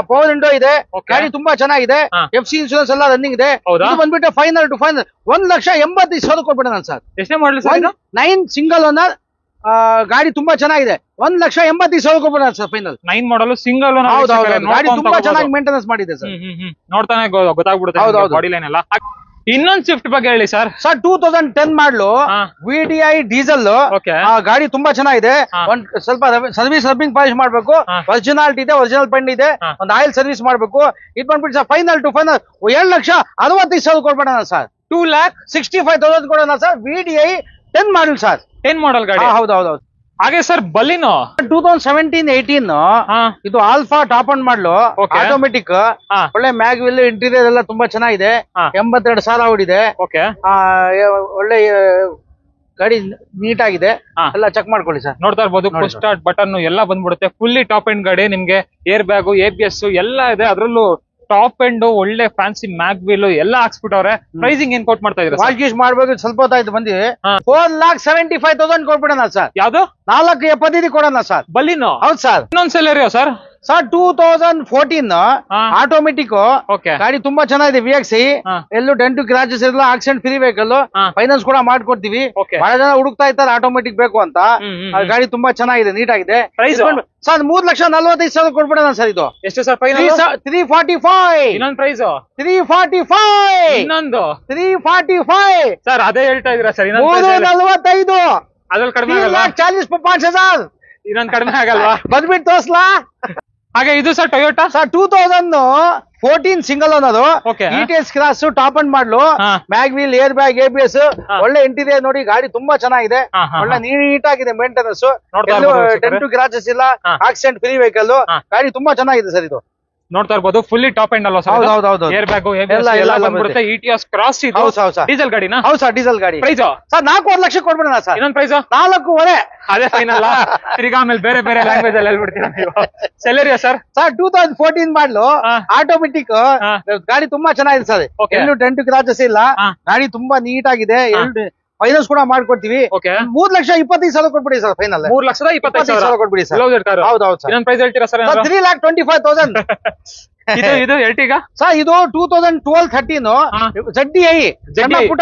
ಪವರ್ ವಿಂಡೋ ಇದೆ, ಗಾಡಿ ತುಂಬಾ ಚೆನ್ನಾಗಿದೆ, FC ಇನ್ಶೂರೆನ್ಸ್ ಎಲ್ಲ ರನ್ನಿಂಗ್ ಇದೆ. ಇದು ಬಂದ್ಬಿಟ್ಟು ಫೈನಲ್ ಟು ಫೈನಲ್ 1,85,000 ಕೊಟ್ಬಿಡ ನಾನು ಸರ್. ಎಷ್ಟೇ ಮಾಡಲಿ ಸರ್? 9 ಸಿಂಗಲ್ ಓನರ್ ಗಾಡಿ ತುಂಬಾ ಚೆನ್ನಾಗಿದೆ, 1,85,000 ಕೊಟ್ಬಿಡ ಸರ್ ಫೈನಲ್. 9 ಮಾಡಲು ಸಿಂಗಲ್ ಓನರ್. ಗಾಡಿ ತುಂಬಾ ಚೆನ್ನಾಗಿ ಮೇಂಟೆನೆನ್ಸ್ ಮಾಡಿದೆ ಸರ್. ನೋಡ್ತಾನೆ ಗೊತ್ತಾಗ್ಬಿಡುತ್ತೆ ಬಾಡಿ ಲೈನ್ ಎಲ್ಲ. ಇನ್ನೊಂದು ಸ್ವಿಫ್ಟ್ ಬಗ್ಗೆ ಹೇಳಿ sir. Sir 2010 model VDI diesel ಗಾಡಿ ತುಂಬಾ ಚೆನ್ನಾಗಿದೆ. ಒಂದ್ ಸ್ವಲ್ಪ ಸರ್ವಿಸ್ ರಬ್ಬಿಂಗ್ ಪಾಲಿಶ್ ಮಾಡ್ಬೇಕು, ಒರಿಜಿನಾಲಿಟಿ ಇದೆ, ಒರಿಜಿನಲ್ ಪೆಂಡ್ ಇದೆ, ಒಂದು ಆಯಿಲ್ ಸರ್ವಿಸ್ ಮಾಡ್ಬೇಕು. ಇದು ಬಂದ್ಬಿಟ್ಟು ಸರ್ ಫೈನಲ್ ಟು ಫೈನಲ್ 7,65,000 ಕೊಡ್ಬೇಡ ಸರ್. 2,65,000 ಕೊಡೋಣ sir. VDI 10 model sir. 10 model ಗಾಡಿ. ಹೌದೌದು. ಹಾಗೆ ಸರ್ ಬಲಿನೋ 2017-18 ಇದು Alpha top end model automatic, ಒಳ್ಳೆ ಮ್ಯಾಗ್ ವಿಲ್ ಇಂಟೀರಿಯರ್ ಎಲ್ಲ ತುಂಬಾ ಚೆನ್ನಾಗಿದೆ, 82,000 ಓಡಿದೆ. ಒಳ್ಳೆ ಗಾಡಿ ನೀಟ್ ಆಗಿದೆ, ಎಲ್ಲ ಚೆಕ್ ಮಾಡ್ಕೊಳ್ಳಿ ಸರ್. ನೋಡ್ತಾ ಇರ್ಬೋದು, ಪುಷ್ ಸ್ಟಾರ್ಟ್ ಬಟನ್ ಎಲ್ಲ ಬಂದ್ಬಿಡುತ್ತೆ. ಫುಲ್ಲಿ ಟಾಪ್ ಎಂಡ್ ಗಾಡಿ, ನಿಮ್ಗೆ ಏರ್ ಬ್ಯಾಗು ABS ಎಲ್ಲ ಇದೆ. ಅದ್ರಲ್ಲೂ ಟಾಪ್ ಎಂಡ್ ಒಳ್ಳೆ ಫ್ಯಾನ್ಸಿ ಮ್ಯಾಗ್ ವೀಲ್ ಎಲ್ಲ ಹಾಕ್ಸ್ಬಿಟ್ಟವ್ರೆ. ಪ್ರೈಸಿಂಗ್ ಏನ್ ಕೊಟ್ ಮಾಡ್ತಾ ಇದ್ರೆ? ವಾಶ್ ಗೀಶ್ ಮಾಡ್ಬೇಕು, ಸ್ವಲ್ಪ ಹೊತ್ತಾಯ್ತು ಬಂದಿವಿ. 4,75,000 ಕೊಟ್ಬಿಡೋಣ ಸರ್. ಯಾವ್ದು? 4,75,000 ಕೊಡೋಣ ಸರ್. ಬಲಿನೋ? ಹೌದು ಸರ್. ಇನ್ನೊಂದ್ ಸೆಲೆರಿಯೋ ಸರ್? ಸರ್ 2014 ಆಟೋಮೆಟಿಕ್ ಗಾಡಿ ತುಂಬಾ ಚೆನ್ನಾಗಿದೆ. VXI ಎಲ್ಲೂ ಡೆಂಟು ಕ್ರಾಚಸ್ ಇಲ್ಲ, ಆಕ್ಸಿಡೆಂಟ್ ಫ್ರೀ ವೆಹಿಕಲ್, ಫೈನಾನ್ಸ್ ಕೂಡ ಮಾಡ್ಕೊಡ್ತೀವಿ. ಬಹಳ ಜನ ಹುಡುಕ್ತಾ ಇದ್ದಾರೆ ಆಟೋಮೆಟಿಕ್ ಬೇಕು ಅಂತ. ಗಾಡಿ ತುಂಬಾ ಚೆನ್ನಾಗಿದೆ, ನೀಟ್ ಆಗಿದೆ. ಸರ್ 3,45,000 ಕೊಟ್ಬಿಡೋಣ ಸರ್. ಇದು ಎಷ್ಟು ಸರ್ ಫೈನಲ್? 345. ಇನ್ನೊಂದು ಪ್ರೈಸ್ 345. ಇನ್ನೊಂದು 345 ಸರ್. ಅದೇ ಹೇಳ್ತಾ ಇದ್ದೀರಾ ಸರ್? 345. ಅದ್ರಲ್ಲಿ ಕಡಿಮೆ ಆಗಲ್ಲ? 40,000 ಇನ್ನೊಂದು ಕಡಿಮೆ ಆಗಲ್ವಾ? ಬಂದ್ಬಿಟ್ಟು ತೋರ್ಸ್ಲಾ? ಹಾಗೆ ಇದು ಸರ್ ಟೊಯೋಟಾ ಸರ್ 2014 ಸಿಂಗಲ್ ಅನ್ನೋದು, ETS cross top end model, mag wheel, air bag, ABS, ಒಳ್ಳೆ ಇಂಟೀರಿಯರ್ ನೋಡಿ. ಗಾಡಿ ತುಂಬಾ ಚೆನ್ನಾಗಿದೆ, ಒಳ್ಳೆ ನೀಟ್ ಆಗಿದೆ ಮೇಂಟೆನೆನ್ಸ್, ಡೆಂಟು ಕ್ರಾಚಸ್ ಇಲ್ಲ, ಆಕ್ಸಿಡೆಂಟ್ ಫ್ರೀ ವೆಹಿಕಲ್. ಗಾಡಿ ತುಂಬಾ ಚೆನ್ನಾಗಿದೆ ಸರ್. ಇದು ನೋಡ್ತಾ ಇರ್ಬೋದು, ಫುಲ್ಲಿ ಟಾಪ್ ಎಂಡ್ ಅಲ್ವಾ ಸರ್? ಹೌದು. ಏರ್ ಬ್ಯಾಗ್ ಎಲ್ಲ ಬಂದ್ಬಿಡುತ್ತೆ. ETS ಕ್ರಾಸ್ ಇದು ಡೀಸೆಲ್ ಗಾಡಿನಾ? ಹೌದು ಸರ್, ಡೀಸೆಲ್ ಗಾಡಿ. ಪ್ರೈಸ್ ಸರ್ 4,5 ಲಕ್ಷ ಕೊಡ್ಬಿಡೋಣ ಸರ್. ಇನ್ನೊಂದು ಪ್ರೈಸ್ 4,5,5,000. ಅದೇ ಫೈನಲ್. ತಿರ್ಗಾ ಆಮೇಲೆ ಬೇರೆ ಬೇರೆ ಲ್ಯಾಂಗ್ವೇಜ್ ಅಲ್ಲಿ ಹೇಳ್ಬಿಡ್ತೀರಾ ನೀವು. Celerio sir? ಸರ್ 2014 ಮಾಡ್ಲು ಆಟೋಮೆಟಿಕ್ ಗಾಡಿ ತುಂಬಾ ಚೆನ್ನಾಗಿದೆ ಸರ್. ಎಲ್ಲೂ ಡೆಂಟು ಕ್ರಾಚಸ್ ಇಲ್ಲ, ಗಾಡಿ ತುಂಬಾ ನೀಟ್ ಆಗಿದೆ. ಫೈನಾನ್ಸ್ ಕೂಡ ಮಾಡ್ಕೊಡ್ತೀವಿ. 3,25,000 ಕೊಟ್ಬಿಡಿ ಸರ್ ಫೈನಲ್. 3,25,000 ಕೊಟ್ಬಿಡಿ ಸರ್. ಹೌದು ಸರ್. ಇನ್ನೊಂದು ಪ್ರೈಸ್ ಹೇಳ್ತೀರಾ ಸರ್? 3,25,000. ಇದು ಎರ್ಟಿಗಾ ಸರ್? ಇದು 2012-13 ZDI. ಸಣ್ಣ ಪುಟ್ಟ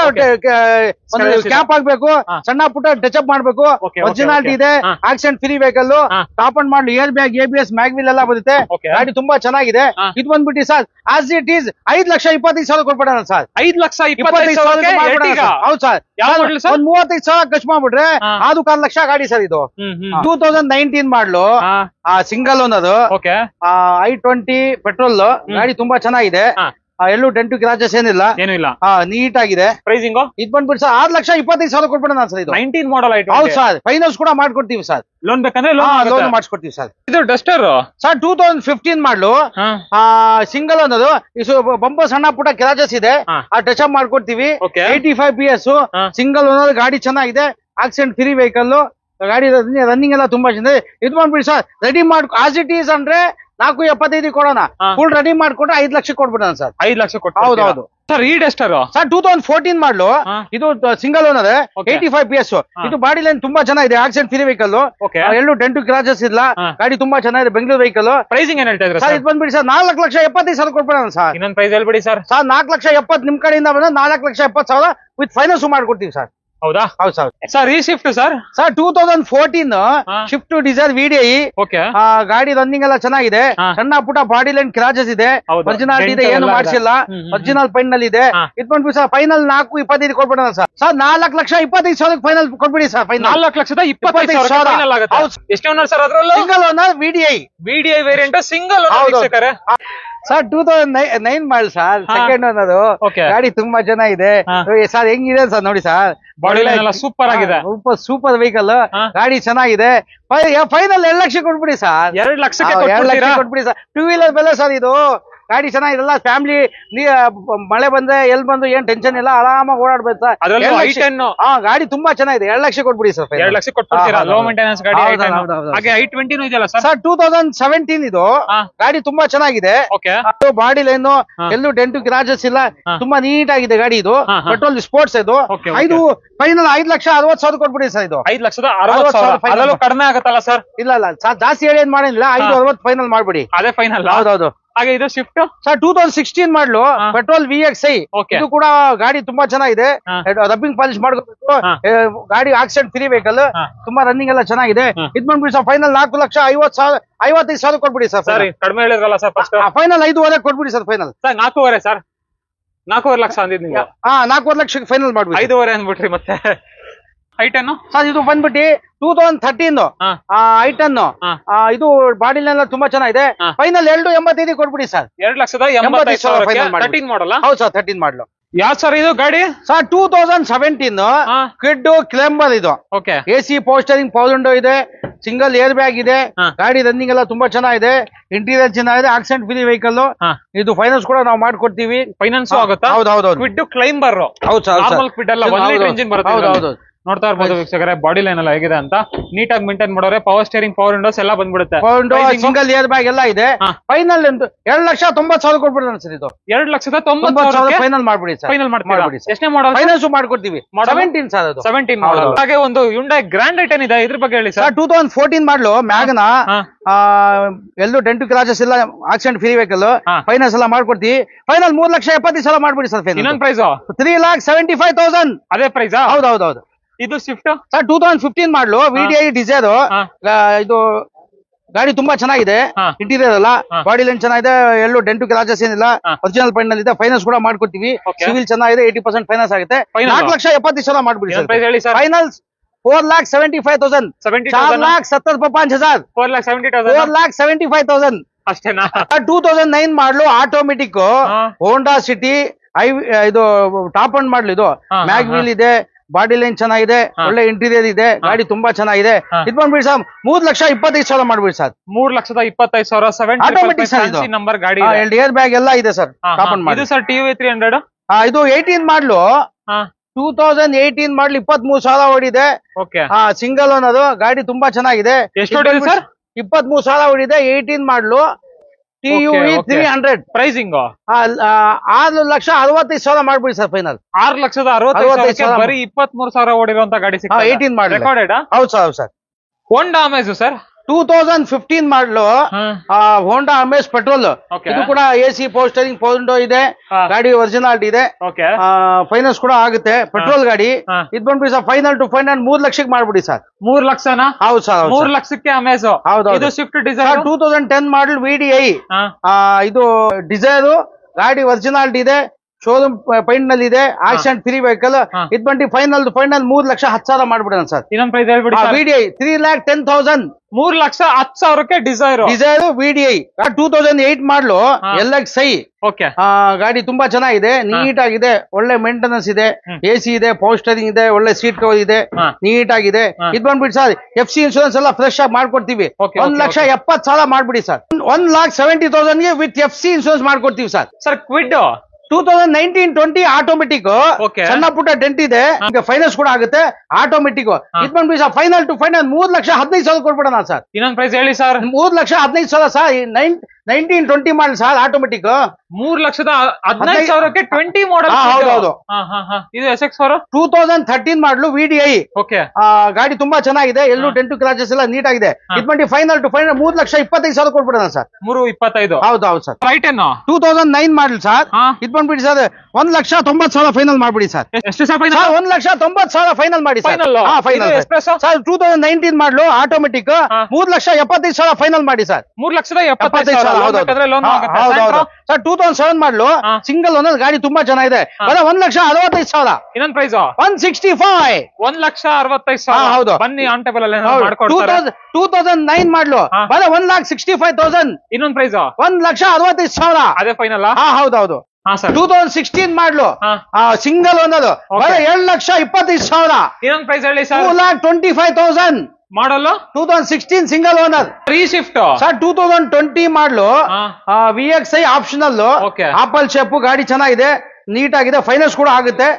ಕ್ಯಾಪ್ ಆಗ್ಬೇಕು, ಸಣ್ಣ ಪುಟ್ಟ ಟಚ್ ಅಪ್ ಮಾಡ್ಬೇಕು, ಒರಿಜಿನಾಲಿಟಿ ಇದೆ, accident free vehicle, top end model, air bag, ABS, mag wheel ಎಲ್ಲ ಬರುತ್ತೆ. ಗಾಡಿ ತುಂಬಾ ಚೆನ್ನಾಗಿದೆ. ಇದು ಬಂದ್ಬಿಟ್ಟು ಸರ್ ಆಸ್ ಇಟ್ ಈಸ್ 5,25,000 ಕೊಟ್ಬಿಡೋಣ ಸರ್. 5,25,000? ಹೌದು ಸರ್. 35,000 ಖರ್ಚು ಮಾಡ್ಬಿಟ್ರೆ ಅದು 1 ಲಕ್ಷ ಗಾಡಿ ಸರ್. ಇದು 2019 ಮಾಡ್ಲು ಸಿಂಗಲ್ ಅನ್ನೋದು, I-20 ಪೆಟ್ರೋಲ್ ಗಾಡಿ ತುಂಬಾ ಚೆನ್ನಾಗಿದೆ. ಎಲ್ಲೂ ಡೆಂಟು ಕ್ರಾಚಸ್ ಏನಿಲ್ಲ, ನೀಟ್ ಆಗಿದೆ. ಪ್ರೈಸಿಂಗ್ ಇದು ಬಂದ್ಬಿಟ್ಟು ಸರ್ 6,25,000 ಕೊಟ್ಬಿಡೋಣ ಸರ್. ಇದು 19 ಮಾಡಲ್ ಐಟಮ್. ಹೌದು ಸರ್. ಫೈನಾನ್ಸ್ ಕೂಡ ಮಾಡ್ಕೊಡ್ತೀವಿ ಸರ್. ಲೋನ್ ಬೇಕಂದ್ರೆ ಲೋನ್ ಮಾಡಿಸ್ಕೊಡ್ತೀವಿ ಸರ್. ಇದು ಡಸ್ಟರ್ ಸರ್ 2015 ಮಾಡ್ಲು ಸಿಂಗಲ್ ಅನ್ನೋದು, ಬಂಪರ್ ಸಣ್ಣ ಪುಟ್ಟ ಕ್ರಾಚಸ್ ಇದೆ, ಟಚ್ ಅಪ್ ಮಾಡ್ಕೊಡ್ತೀವಿ. 85 PS ಸಿಂಗಲ್ ಅನ್ನೋದು, ಗಾಡಿ ಚೆನ್ನಾಗಿದೆ, ಆಕ್ಸಿಡೆಂಟ್ ಫ್ರೀ ವೆಹಿಕಲ್, ಗಾಡಿ ರನ್ನಿಂಗ್ ಎಲ್ಲ ತುಂಬಾ ಚೆನ್ನಾಗಿದೆ. ಇದು ಬಂದ್ಬಿಟ್ಟು ಸರ್ ರೆಡಿ ಮಾಡ್ಕೊ ಆಸ್ ಇಟ್ ಈಸ್ ಅಂದ್ರೆ 4,75,000 ಕೊಡೋಣ. ಫುಲ್ ರೆಡಿ ಮಾಡ್ಕೊಂಡ್ರೆ 5 ಲಕ್ಷ ಕೊಟ್ಬಿಡೋಣ ಸರ್. 5 ಲಕ್ಷ ಕೊಟ್ಟು? ಹೌದು ಸರ್. ಈ ಡಸ್ಟರ್ ಸರ್ 2014 ಮಾಡ್ಲು, ಇದು ಸಿಂಗಲ್ ಓನರ್, 85 PS. ಇದು ಬಾಡಿ ಲೈನ್ ತುಂಬಾ ಚೆನ್ನಾಗಿದೆ, ಆಕ್ಸಿಡೆಂಟ್ ಫ್ರೀ ವೆಹಿಕಲ್, ಎಲ್ಲೂ ಡೆಂಟು ಕ್ರಾಚಸ್ ಇಲ್ಲ, ಗಾಡಿ ತುಂಬಾ ಚೆನ್ನಾಗಿದೆ, ಬೆಂಗಳೂರು ವೆಹಿಕಲ್. ಪ್ರೈಸಿಂಗ್ ಏನ್ ಹೇಳ್ತಾ ಇದ್ರೆ ಸರ್? ಇದು ಬಂದ್ಬಿಡಿ ಸರ್ 4,75,000 ಕೊಟ್ಬಿಡೋಣ ಸರ್. ಇನ್ನೊಂದು ಪ್ರೈಸ್ ಹೇಳ್ಬಿಡಿ ಸರ್. 4,70,000 ನಿಮ್ ಕಡೆಯಿಂದ ಬಂದ್ರೆ 4,70,000 ವಿತ್ ಫೈನಾನ್ಸ್ ಮಾಡ್ಕೊಡ್ತೀವಿ ಸರ್. ಹೌದಾ? ಹೌದು ಸರ್. ಸರ್ ಈ shift sir? Sir 2014 shift diesel VDI. ಗಾಡಿ ರನ್ನಿಂಗ್ ಎಲ್ಲ ಚೆನ್ನಾಗಿದೆ, ಸಣ್ಣ ಪುಟ್ಟ ಬಾಡಿ ಲೈನ್ ಕ್ರಾಚಸ್ ಇದೆ, ಒರಿಜಿನಾಲಿಟಿ ಇದೆ, ಏನು ಮಾಡಿಸಿಲ್ಲ, ಒರಿಜಿನಲ್ ಪೈನ್ ನಲ್ಲಿ ಇದೆ. ಇದು ಬಂದ್ಬಿಟ್ಟು ಸರ್ ಫೈನಲ್ 4,25,000 ಕೊಟ್ಬಿಡೋಣ ಸರ್. 4,25,000 ಫೈನಲ್ ಕೊಟ್ಬಿಡಿ ಸರ್. ಫೈನಲ್ 4,25,000. ಎಷ್ಟು ಓನರ್ ಸರ್ ಅದ್ರಲ್ಲೂ? Single owner VDI variant single owner sir. 2009 model sir, second ಅನ್ನೋದು. ಗಾಡಿ ತುಂಬಾ ಚೆನ್ನಾಗಿದೆ ಸರ್. ಹೆಂಗಿದೆ ಸರ್ ನೋಡಿ ಸರ್, ಬಾಡಿ ಲೈನ್ ಎಲ್ಲ ಸೂಪರ್ ಆಗಿದೆ, ಸೂಪರ್ ವೆಹಿಕಲ್, ಗಾಡಿ ಚೆನ್ನಾಗಿದೆ. ಫೈನಲ್ 2 ಲಕ್ಷ ಕೊಟ್ಬಿಡಿ ಸರ್. 2 ಲಕ್ಷ ಕೊಟ್ಬಿಡಿ ಸರ್. 2 ವೀಲರ್ ಬೆಲೆ ಸರ್ ಇದು. ಗಾಡಿ ಚೆನ್ನಾಗಿರಲ್ಲ ಫ್ಯಾಮಿಲಿ ಮಳೆ ಬಂದ್ರೆ ಎಲ್ ಬಂದು ಏನ್ ಟೆನ್ಷನ್ ಇಲ್ಲ ಆರಾಮಾಗಿ ಓಡಾಡ್ಬೇಕು ಸರ್. ಅದ್ರಲ್ಲೂ i10 ಹಾ ಗಾಡಿ ತುಂಬಾ ಚೆನ್ನಾಗಿದೆ 2 ಲಕ್ಷ ಕೊಟ್ಬಿಡಿ ಸರ್. 2 ಲಕ್ಷ ಕೊಟ್ಬಿಡ್ತೀರಾ ಲೋ ಮೇಂಟೆನೆನ್ಸ್ ಗಾಡಿ i10. ಹಾಗೆ i20 ಇದೆಯಲ್ಲ ಸರ್. ಸರ್ 2017 ಇದು ಗಾಡಿ ತುಂಬಾ ಚೆನ್ನಾಗಿದೆ. ಓಕೆ ಬಾಡಿ ಲೈನ್ ಎಲ್ಲೂ ಡೆಂಟು ಕ್ರಾಚಸ್ ಇಲ್ಲ, ತುಂಬಾ ನೀಟ್ ಆಗಿದೆ ಗಾಡಿ. ಇದು ಪೆಟ್ರೋಲ್ ಸ್ಪೋರ್ಟ್ಸ್ ಇದು. ಇದು ಫೈನಲ್ 5,60,000 ಕೊಟ್ಬಿಡಿ ಸರ್. ಇದು 5,60,000 ಅದರಲ್ಲೂ ಕಡಿಮೆ ಆಗುತ್ತಲ್ಲ ಸರ್? ಇಲ್ಲ ಜಾಸ್ತಿ ಹೇಳಿ ಏನ್ ಮಾಡಿಲ್ಲ, 5,60,000 ಫೈನಲ್ ಮಾಡ್ಬಿಡಿ. ಅದೇ ಫೈನಲ್. ಹೌದೌದು. ಹಾಗೆ ಇದು ಶಿಫ್ಟ್ ಸರ್ 2016 ಮಾಡ್ಲು ಪೆಟ್ರೋಲ್ VXi. ಇದು ಕೂಡ ಗಾಡಿ ತುಂಬಾ ಚೆನ್ನಾಗಿದೆ, ರಬ್ಬಿಂಗ್ ಪಾಲಿಶ್ ಮಾಡ್ಕೋಬೇಕು. ಗಾಡಿ ಆಕ್ಸಿಡೆಂಟ್ ಫ್ರೀ ವೆಹಿಕಲ್, ತುಂಬಾ ರನ್ನಿಂಗ್ ಎಲ್ಲ ಚೆನ್ನಾಗಿದೆ. ಇದ್ ಬಂದ್ಬಿಡಿ ಸರ್ ಫೈನಲ್ 4,55,000 ಕೊಟ್ಬಿಡಿ ಸರ್. ಸರಿ ಕಡಿಮೆ ಹೇಳಿದ್ರಲ್ಲ ಸರ್ ಫಸ್ಟ್. ಫೈನಲ್ 5,500 ಕೊಟ್ಬಿಡಿ sir. Final sir 4,500 sir. 4,500,000 lakh ಅಂದಿದ್ ನೀವು. 4,500,000 ಲಕ್ಷಕ್ಕೆ ಫೈನಲ್ ಮಾಡ್ಬಿಡಿ. 5,500,000 ಅಂದ್ಬಿಟ್ರಿ ಮತ್ತೆ. i10 ಸರ್ ಇದು ಬಂದ್ಬಿಟ್ಟು 2013 i10. ಇದು ಬಾಡಿಲೆಲ್ಲ ತುಂಬಾ ಚೆನ್ನಾಗಿದೆ. ಫೈನಲ್ 2,85 ಕೊಟ್ಬಿಡಿ ಸರ್. 2,85,000 13 ಮಾಡಲ್ಲ? ಹೌದು ಸರ್ 13 ಮಾಡಲು. ಯಾವ್ದು ಸರ್ ಇದು ಗಾಡಿ? ಸರ್ 2017 ಕ್ವಿಡ್ ಕ್ಲೆಂಬರ್ ಇದು. AC ಪೋಸ್ಟರಿಂಗ್ ಪವರ್ ವಿಂಡೋ ಇದೆ, ಸಿಂಗಲ್ ಏರ್ ಬ್ಯಾಗ್ ಇದೆ. ಗಾಡಿ ರನ್ನಿಂಗ್ ಎಲ್ಲ ತುಂಬಾ ಚೆನ್ನಾಗಿದೆ, ಇಂಟೀರಿಯರ್ ಚೆನ್ನಾಗಿದೆ, ಆಕ್ಸಿಡೆಂಟ್ ಫ್ರೀ ವೆಹಿಕಲ್. ಇದು ಫೈನಾನ್ಸ್ ಕೂಡ ನಾವು ಮಾಡ್ಕೊಡ್ತೀವಿ. ಫೈನಾನ್ಸ್ ಆಗುತ್ತಾ? ಹೌದು. Kwid climber. ಹೌದು ಸರ್. ನಾರ್ಮಲ್ ಕ್ವಿಡ್ ಅಲ್ಲ, 1 ಲೀಟರ್ ಇಂಜಿನ್ ಬರುತ್ತೆ. ಹೌದು. ನೋಡ್ತಾ ಇರ್ಬೋದು ವೀಕ್ಷಕರೇ, ಬಾಡಿ ಲೈನ್ ಎಲ್ಲ ಹೇಗಿದೆ ಅಂತ ನೀಟಾಗಿ ಮೇಂಟೈನ್ ಮಾಡೋರೆ. ಪವರ್ ಸ್ಟೇರಿಂಗ್, ಪವರ್ ವಿಂಡೋಸ್ ಎಲ್ಲ ಬಂದ್ಬಿಡುತ್ತೆ. ಸಿಂಗಲ್ ಏರ್ ಬ್ಯಾಗ್ ಎಲ್ಲ ಇದೆ. ಫೈನಲ್ 2,90,000 ಕೊಟ್ಬಿಡಿ ಸರ್. ಇದು 2,90,000 ಫೈನಲ್ ಮಾಡ್ಬಿಡಿ ಸರ್. ಫೈನಲ್ ಮಾಡ್ಬಿಡಿ. ಎಷ್ಟನೇ ಮಾಡಲ್? ಫೈನಾನ್ಸ್ ಮಾಡ್ಕೊಡ್ತೀವಿ. 17 ಸರ್. ಅದು 17 ಮಾಡಲ್. ಹಾಗೆ ಒಂದು Hyundai Grand i10 ಇದೆ, ಇದ್ರ ಬಗ್ಗೆ ಹೇಳಿ ಸರ್. 2014 ಮಾಡ್ಲು ಮ್ಯಾಗ್ನ, ಎಲ್ಲೂ ಡೆಂಟು ಕ್ರಾಚಸ್ ಇಲ್ಲ, ಆಕ್ಸಿಡೆಂಟ್ ಫ್ರೀ ವೆಹಿಕಲ್. ಫೈನಾನ್ಸ್ ಎಲ್ಲ ಮಾಡ್ಕೊಡ್ತೀವಿ. ಫೈನಲ್ 3,70,000 ಮಾಡ್ಬಿಡಿ ಸರ್. ಇನ್ನೊಂದು ಪ್ರೈಸ್ 3,75,000. ಅದೇ ಪ್ರೈಸ್? ಹೌದೌದು. ಇದು ಸ್ವಿಫ್ಟ್ ಸರ್ 2015 ಮಾಡ್ಲು VDI ಡಿಸೈರ್. ಇದು ಗಾಡಿ ತುಂಬಾ ಚೆನ್ನಾಗಿದೆ, ಇಂಟೀರಿಯರ್ ಎಲ್ಲ ಬಾಡಿ ಲೈನ್ ಚೆನ್ನಾಗಿದೆ, ಎಲ್ಲೂ ಡೆಂಟು ಕ್ರಾಚಸ್ ಏನಿಲ್ಲ, ಒರಿಜಿನಲ್ ಪೈಂಟ್ ನಲ್ಲಿ ಇದೆ. ಫೈನಾನ್ಸ್ ಕೂಡ ಮಾಡ್ಕೊಡ್ತೀವಿ. ಸಿವಿಲ್ ಚೆನ್ನಾಗಿದೆ, 80% ಫೈನಾನ್ಸ್ ಆಗುತ್ತೆ. 4,70,000 ಮಾಡ್ಬಿಡಿ ಸರ್. ಫೈನಲ್ 4,75,000. 4,70,500. 4,75,000 ಅಷ್ಟೇನಾ? 2009 ಮಾಡ್ಲು ಆಟೋಮೆಟಿಕ್ ಹೋಂಡಾ ಸಿಟಿ. ಇದು ಟಾಪ್ ಅಂಡ್ ಮಾಡ್ಲು. ಇದು ಮ್ಯಾಗ್ ವೀಲ್ ಇದೆ, ಬಾಡಿ ಲೈನ್ ಚೆನ್ನಾಗಿದೆ, ಒಳ್ಳೆ ಇಂಟೀರಿಯರ್ ಇದೆ, ಗಾಡಿ ತುಂಬಾ ಚೆನ್ನಾಗಿದೆ. ಇದು ಬಂದ್ಬಿಡಿ ಸರ್ 3,25,000 ಮಾಡ್ಬಿಡಿ ಸರ್. 3,25,000 automatic sir. ಇದು ನಂಬರ್ ಗಾಡಿ, ಏರ್ ಬ್ಯಾಗ್ ಎಲ್ಲ ಇದೆ ಸರ್. ಟಾಪ್ ಅಂಡ್ ಮಾಡಿ. ಇದು ಸರ್ TVI 300. ಇದು 18 ಮಾಡ್ಲು 2018 ಮಾಡ್ಲು 23,000 ಓಡಿದೆ. Single own. ಅದು ಗಾಡಿ ತುಂಬಾ ಚೆನ್ನಾಗಿದೆ. ಎಷ್ಟು ಓಡಿದೆ ಸರ್? 23,000 ಓಡಿದೆ. 18 ಮಾಡ್ಲು TUV 300. ಪ್ರೈಸಿಂಗ್ 6,65,000 ಮಾಡ್ಬಿಡಿ ಸರ್. ಫೈನಲ್ 6,65,000 ಬರೀ 23,000 ಓಡಿರುವಂತ ಗಾಡಿ ಸಿಗ್ತದೆ. 18 ಮಾಡ್ಲು. ರೆಕಾರ್ಡೆಡ್? ಹೌದು sir. Honda Amaze sir 2015 model Honda Amaze petrol. ಇದು ಕೂಡ AC ಪೋಸ್ಟರಿಂಗ್ ಪವರ್ ವಿಂಡೋ ಇದೆ, ಗಾಡಿ ಒರಿಜಿನಾಲಿಟಿ ಇದೆ, ಫೈನಾನ್ಸ್ ಕೂಡ ಆಗುತ್ತೆ. ಪೆಟ್ರೋಲ್ ಗಾಡಿ. ಇದು ಬಂದ್ಬಿಡಿ ಸರ್ ಫೈನಲ್ ಟು ಫೈನಲ್ 3 ಲಕ್ಷಕ್ಕೆ ಮಾಡ್ಬಿಡಿ ಸರ್. 3 ಲಕ್ಷನಾ? ಹೌದು ಸರ್. 3 ಲಕ್ಷಕ್ಕೆ ಅಮೇಜ್. ಇದು ಸ್ವಿಫ್ಟ್ ಡಿಸೈರ್ 2010 ಮಾಡಲ್ VDI. ಇದು ಡಿಸೈರ್ ಗಾಡಿ ಒರಿಜಿನಾಲಿಟಿ ಇದೆ, ಶೋರೂಮ್ ಪೈಂಟ್ ನಲ್ಲಿ ಇದೆ, ಆಕ್ಸಿಡೆಂಟ್ ಫ್ರೀ ವೆಹಿಕಲ್. ಇದು ಬಂದು ಫೈನಲ್ 3,10,000 ಮಾಡ್ಬಿಡೋಣ ಸರ್. ಇನ್ನೊಂದು ಪ್ರೈಸ್ ಹೇಳ್ಬಿಡಿ. VDI 3,10,000. 3,10,000 Dzire VDI 2008 model LXi. ಗಾಡಿ ತುಂಬಾ ಚೆನ್ನಾಗಿದೆ, ನೀಟ್ ಆಗಿದೆ, ಒಳ್ಳೆ ಮೇಂಟೆನೆನ್ಸ್ ಇದೆ, AC ಇದೆ, ಪವರ್ ಸ್ಟೇರಿಂಗ್ ಇದೆ, ಒಳ್ಳೆ ಸೀಟ್ ಕವರ್ ಇದೆ, ನೀಟ್ ಆಗಿದೆ. ಇದು ಬಂದ್ಬಿಡಿ ಸರ್ FC ಇನ್ಶೂರೆನ್ಸ್ ಎಲ್ಲ ಫ್ರೆಶ್ ಆಗಿ ಮಾಡ್ಕೊಡ್ತೀವಿ. 1,70,000 ಮಾಡ್ಬಿಡಿ ಸರ್. 1,70,000 ವಿತ್ FC ಇನ್ಶೂರೆನ್ಸ್ ಮಾಡ್ಕೊಡ್ತೀವಿ ಸರ್. ಸರ್ ಕ್ವಿಡ್ 2019-20 ಆಟೋಮೆಟಿಕ್, ಸಣ್ಣ ಪುಟ್ಟ ಡೆಂಟ್ ಇದೆ, ಫೈನಾನ್ಸ್ ಕೂಡ ಆಗುತ್ತೆ. ಆಟೋಮೆಟಿಕ್. ಇದು ಬಂದ್ಬಿಡಿ ಸರ್ ಫೈನಲ್ ಟು ಫೈನಲ್ 3,15,000 ಕೊಡ್ಬಿಡೋಣ ಸರ್. ಇನ್ನೊಂದು ಪ್ರೈಸ್ ಹೇಳಿ sir. 3,15,000 sir. 19-20 model sir automatic. 3,15,000ಕ್ಕೆ 20 ಮಾಡಲ್. ಹೌದೌದು. ಇದು SX4 2013 ಮಾಡ್ಲು VDI. ಗಾಡಿ ತುಂಬಾ ಚೆನ್ನಾಗಿದೆ, ಎಲ್ಲೂ ಡೆಂಟು ಕ್ರಾಚಸ್ ಎಲ್ಲ ನೀಟ್ ಆಗಿದೆ. ಇದು ಬಂದು ಫೈನಲ್ ಟು ಫೈನಲ್ 3,25,000 ಕೊಡ್ಬಿಡೋಣ ಸರ್. 3,25,000. ಹೌದು ಸರ್. i10 2009 ಮಾಡಲ್ ಸರ್. ಇದು ಬಂದ್ಬಿಡಿ ಸರ್ 1,90,000 ಫೈನಲ್ ಮಾಡ್ಬಿಡಿ ಸರ್. ಎಷ್ಟು ಸರ್ ಫೈನಲ್? 1,90,000 ಫೈನಲ್ ಮಾಡಿ ಸರ್. ಸರ್ 2019 ಮಾಡ್ಲು ಆಟೋಮೆಟಿಕ್ 3,75,000 ಫೈನಲ್ ಮಾಡಿ ಸರ್. 3,75,000 ಸರ್ 2007 ಮಾಡ್ಲು ಸಿಂಗಲ್ ಓನರ್, ಗಾಡಿ ತುಂಬಾ ಚೆನ್ನಾಗಿದೆ. 1,65,000. ಇನ್ನೊಂದು ಪ್ರೈಸ್ 165. 1,65,000. ಹೌದು. ಬನ್ನಿ ಆನ್ ಟೇಬಲ್ ಅಲ್ಲಿ ಮಾಡ್ಕೊಡ್ತಾರೆ. 2009 ಮಾಡ್ಲು 1,65,000. ಇನ್ನೊಂದು ಪ್ರೈಸ್ 1,65,000. ಅದೇ ಫೈನಲ್. ಹೌದೌದು. 2016 ಮಾಡ್ಲು ಸಿಂಗಲ್ ಓನರ್ 2,25,000. ಇನ್ನೊಂದು ಪ್ರೈಸ್ ಹೇಳಿ ಸರ್. 2,25,000. ಮಾಡಲು 2016 single owner. Free shift sir 2020 ಮಾಡ್ಲು VXI optional, Okay. Apple shape, ಗಾಡಿ ಚೆನ್ನಾಗಿದೆ, ನೀಟ್ ಆಗಿದೆ, ಫೈನಾನ್ಸ್ ಕೂಡ ಆಗುತ್ತೆ,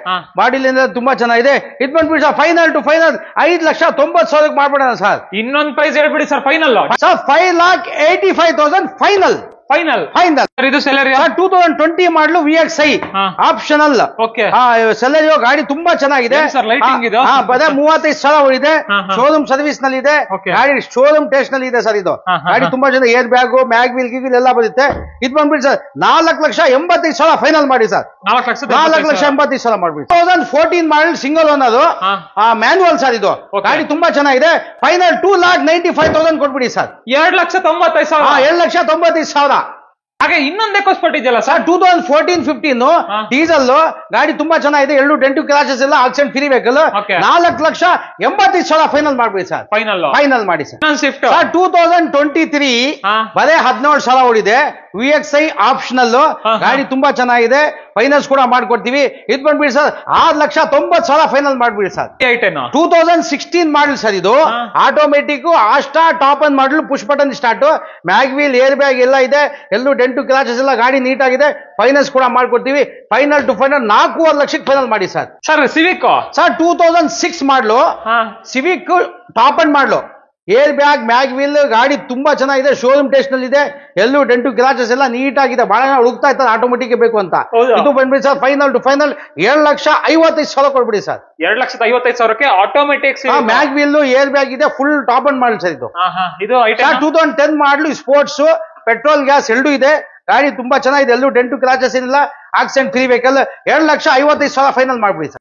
ಬಾಡಿಲಿಂದ ತುಂಬಾ ಚೆನ್ನಾಗಿದೆ. ಇದು ಬಂದ್ಬಿಟ್ಟು ಸರ್ ಫೈನಲ್ ಟು ಫೈನಲ್ 5,90,000 ಮಾಡ್ಬಿಡೋಣ ಸರ್. ಇನ್ನೊಂದ್ ಪ್ರೈಸ್ ಹೇಳ್ಬಿಡಿ sir. Final sir 5,85,000 final. Final final. ಇದು Celerio 2020 model VXI optional. Okay. Celerio ಗಾಡಿ ತುಂಬಾ ಚೆನ್ನಾಗಿದೆ ಸರ್ ಲೈಟಿಂಗ್ ಇದು 35,000 ಇದೆ. ಶೋರೂಮ್ ಸರ್ವಿಸ್ ನಲ್ಲಿ ಇದೆ, Okay. ಗಾಡಿ ಶೋರೂಮ್ ಟೆಸ್ಟ್ ನಲ್ಲಿ ಇದೆ ಸರ್. ಇದು ಗಾಡಿ ತುಂಬಾ ಚೆನ್ನಾಗಿ air bag, mag wheel Gill ಎಲ್ಲ ಬರುತ್ತೆ. ಇದು ಬಂದ್ಬಿಟ್ಟು ಸರ್ 4,85,000 ಫೈನಲ್ ಮಾಡಿ ಸರ್. 4,85,000 ಮಾಡ್ಬಿಡಿ. 2014 model single owner, manual sir. ಇದು ಗಾಡಿ ತುಂಬಾ ಚೆನ್ನಾಗಿದೆ. ಫೈನಲ್ 2,95,000 ಕೊಟ್ಬಿಡಿ ಸರ್. 2,95,000. 2,95,000. ಹಾಗೆ ಇನ್ನೊಂದು ಎಕೋಸ್ಪಟ್ಟಿದೆಯಲ್ಲ ಸರ್ ಸರ್ 2014-15 ಡೀಸೆಲ್ ಗಾಡಿ ತುಂಬಾ ಚೆನ್ನಾಗಿದೆ. 2 ಡೆಂಟು ಕ್ರಾಚಸ್ ಎಲ್ಲ accident free vehicle. Okay. 4,85,000 final ಮಾಡ್ಬಿಡಿ ಸರ್. ಫೈನಲ್ ಫೈನಲ್ ಮಾಡಿ ಸರ್. ಶಿಫ್ಟ್ ಸರ್ 2023 ಬರೇ 17,000 ಓಡಿದೆ. VXI ಆಪ್ಷನಲ್, ಗಾಡಿ ತುಂಬಾ ಚೆನ್ನಾಗಿದೆ, ಫೈನಾನ್ಸ್ ಕೂಡ ಮಾಡ್ಕೊಡ್ತೀವಿ. ಇದು ಬಂದ್ಬಿಡಿ ಸರ್ 6,90,000 ಫೈನಲ್ ಮಾಡ್ಬಿಡಿ ಸರ್. 2016 model sir. ಇದು automatic, Asta top end model, push button start, mag wheel, air bag ಎಲ್ಲ ಇದೆ, ಎಲ್ಲೂ ಡೆಂಟು ಕ್ರಾಚಸ್ ಎಲ್ಲ, ಗಾಡಿ ನೀಟ್ ಆಗಿದೆ, ಫೈನಾನ್ಸ್ ಕೂಡ ಮಾಡ್ಕೊಡ್ತೀವಿ. ಫೈನಲ್ ಟು ಫೈನಲ್ 4.5 ಲಕ್ಷಕ್ಕೆ ಫೈನಲ್ ಮಾಡಿ ಸರ್. ಸರ್ ಸಿವಿಕ್ ಸರ್ 2006 ಮಾಡಲು ಸಿವಿಕ್ ಟಾಪ್ ಅಂಡ್ ಮಾಡಲು, ಏರ್ ಬ್ಯಾಗ್, ಮ್ಯಾಗ್ ವೀಲ್, ಗಾಡಿ ತುಂಬಾ ಚೆನ್ನಾಗಿದೆ, ಶೋರೂಮ್ ಟೆಸ್ಟ್ ನಲ್ಲಿ ಇದೆ, ಎಲ್ಲೂ ಡೆಂಟು ಕ್ರಾಚಸ್ ಎಲ್ಲ ನೀಟ್ ಆಗಿದೆ. ಬಹಳ ಹುಡುಕ್ತಾ ಇರ್ತಾರೆ ಆಟೋಮೆಟಿಕ್ ಬೇಕು ಅಂತ. ಹೌದಾ? ಇದು ಬಂದ್ಬಿಡಿ ಸರ್ ಫೈನಲ್ ಟು ಫೈನಲ್ 7,55,000 ಕೊಡ್ಬಿಡಿ sir. 2,55,000 automatic mag wheel, air bag ಇದೆ, full top end model sir. ಇದು ಇದು ಐಟಮ್ 2010 ಮಾಡಲು ಸ್ಪೋರ್ಟ್ಸ್, ಪೆಟ್ರೋಲ್ ಗ್ಯಾಸ್ ಎರಡೂ ಇದೆ, ಗಾಡಿ ತುಂಬಾ ಚೆನ್ನಾಗಿದೆ, ಎಲ್ಲೂ ಡೆಂಟು ಕ್ರಾಚಸ್ ಏನಿಲ್ಲ, ಆಕ್ಸಿಡೆಂಟ್ ಫ್ರೀ ವೆಹಿಕಲ್. 2,55,000 ಫೈನಲ್ ಮಾಡ್ಬಿಡಿ ಸರ್.